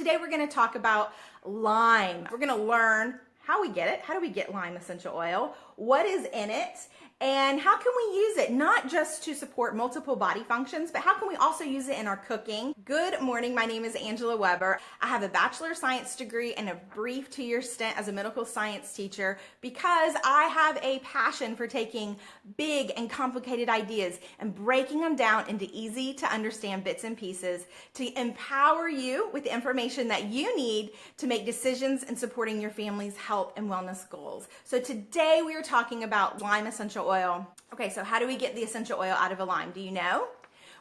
Today we're going to talk about lime. We're going to learn how we get it. How do we get lime essential oil? What is in it? And how can we use it, not just to support multiple body functions, but how can we also use it in our cooking? Good morning, my name is Angela Weber. I have a Bachelor of Science degree and a brief 2-year stint as a medical science teacher because I have a passion for taking big and complicated ideas and breaking them down into easy to understand bits and pieces to empower you with the information that you need to make decisions in supporting your family's health and wellness goals. So today we are talking about lime essential oil. Okay, so how do we get the essential oil out of a lime? Do you know?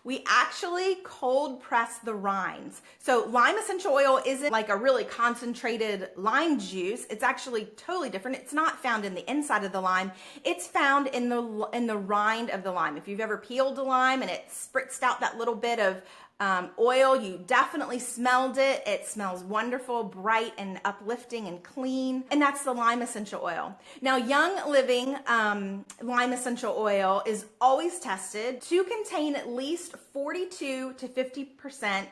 We actually cold press the rinds. So lime essential oil isn't like a really concentrated lime juice. It's actually totally different. It's not found in the inside of the lime. It's found in the rind of the lime. If you've ever peeled a lime and it spritzed out that little bit of oil, you definitely smelled it. It smells wonderful, bright and uplifting and clean. And that's the lime essential oil. Now, Young Living lime essential oil is always tested to contain at least 42 to 50%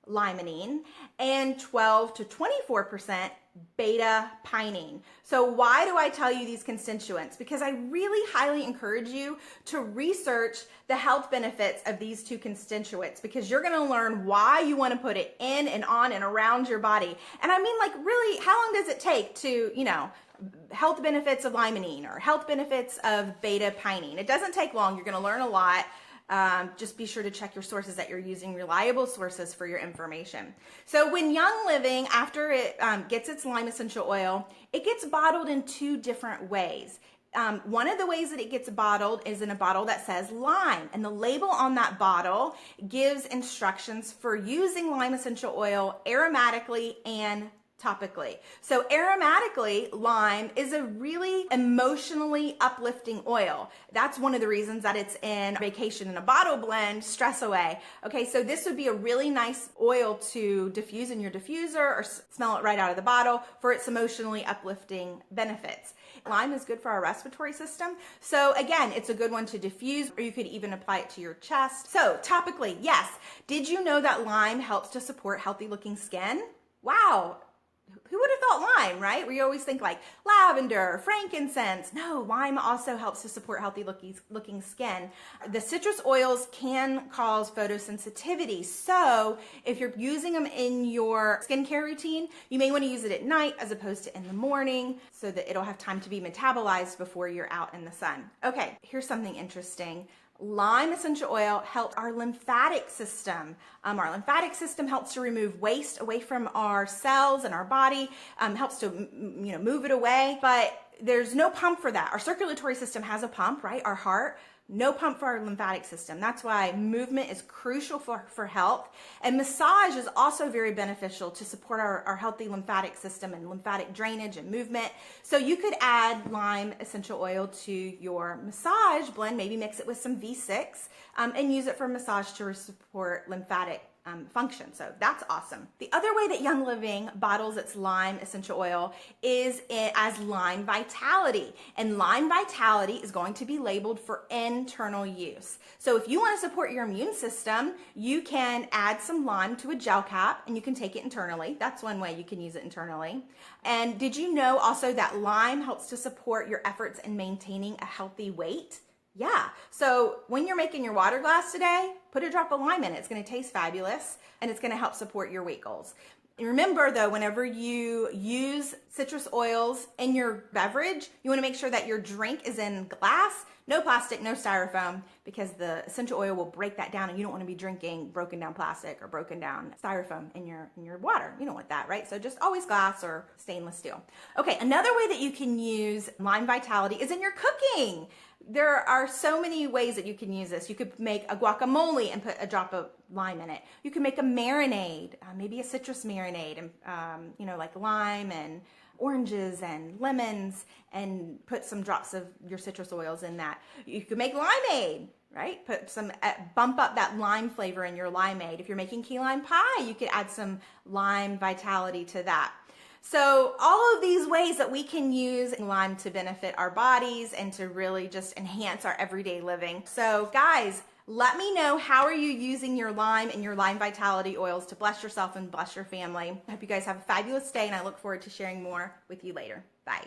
limonene and 12 to 24% beta pinene. So why do I tell you these constituents? Because I really highly encourage you to research the health benefits of these two constituents, because you're going to learn why you want to put it in and on and around your body. And I mean, like, really, how long does it take to, health benefits of limonene or health benefits of beta pinene? It doesn't take long. You're going to learn a lot. Just be sure to check your sources, that you're using reliable sources for your information. So when Young Living, after it gets its lime essential oil, it gets bottled in 2 different ways. One of the ways that it gets bottled is in a bottle that says lime, and the label on that bottle gives instructions for using lime essential oil aromatically and topically. So aromatically, lime is a really emotionally uplifting oil. That's one of the reasons that it's in Vacation in a Bottle blend, Stress Away. Okay, so this would be a really nice oil to diffuse in your diffuser or smell it right out of the bottle for its emotionally uplifting benefits. Lime is good for our respiratory system. So again, it's a good one to diffuse, or you could even apply it to your chest. So topically, yes. Did you know that lime helps to support healthy looking skin? Wow. Who would have thought lime, right? We always think like lavender, frankincense. No, lime also helps to support healthy looking skin. The citrus oils can cause photosensitivity. So if you're using them in your skincare routine, you may want to use it at night as opposed to in the morning so that it'll have time to be metabolized before you're out in the sun. Okay, here's something interesting. Lime essential oil helps our lymphatic system. Our lymphatic system helps to remove waste away from our cells and our body, helps to move it away, but there's no pump for that. Our circulatory system has a pump, right? Our heart. No pump for our lymphatic system. That's why movement is crucial for health. And massage is also very beneficial to support our healthy lymphatic system and lymphatic drainage and movement. So you could add lime essential oil to your massage blend, maybe mix it with some V6 and use it for massage to support lymphatic function. So that's awesome. The other way that Young Living bottles its lime essential oil is as Lime Vitality. And Lime Vitality is going to be labeled for internal use. So if you want to support your immune system, you can add some lime to a gel cap and you can take it internally. That's one way you can use it internally. And did you know also that lime helps to support your efforts in maintaining a healthy weight? Yeah, so when you're making your water glass today, put a drop of lime in it. It's going to taste fabulous and it's going to help support your weight goals. Remember though, whenever you use citrus oils in your beverage, you want to make sure that your drink is in glass, no plastic, no styrofoam, because the essential oil will break that down and you don't want to be drinking broken down plastic or broken down styrofoam in your water. You don't want that, right? So just always glass or stainless steel. Okay, another way that you can use Lime Vitality is in your cooking. There are so many ways that you can use this. You could make a guacamole and put a drop of lime in it. You can make a marinade, maybe a citrus marinade, and like lime and oranges and lemons, and put some drops of your citrus oils in that. You could make limeade, right? Put some, bump up that lime flavor in your limeade. If you're making key lime pie, you could add some Lime Vitality to that. So all of these ways that we can use lime to benefit our bodies and to really just enhance our everyday living. So guys, Let me know, how are you using your lime and your lime vitality oils to bless yourself and bless your family. I hope you guys have a fabulous day, and I look forward to sharing more with you later. Bye.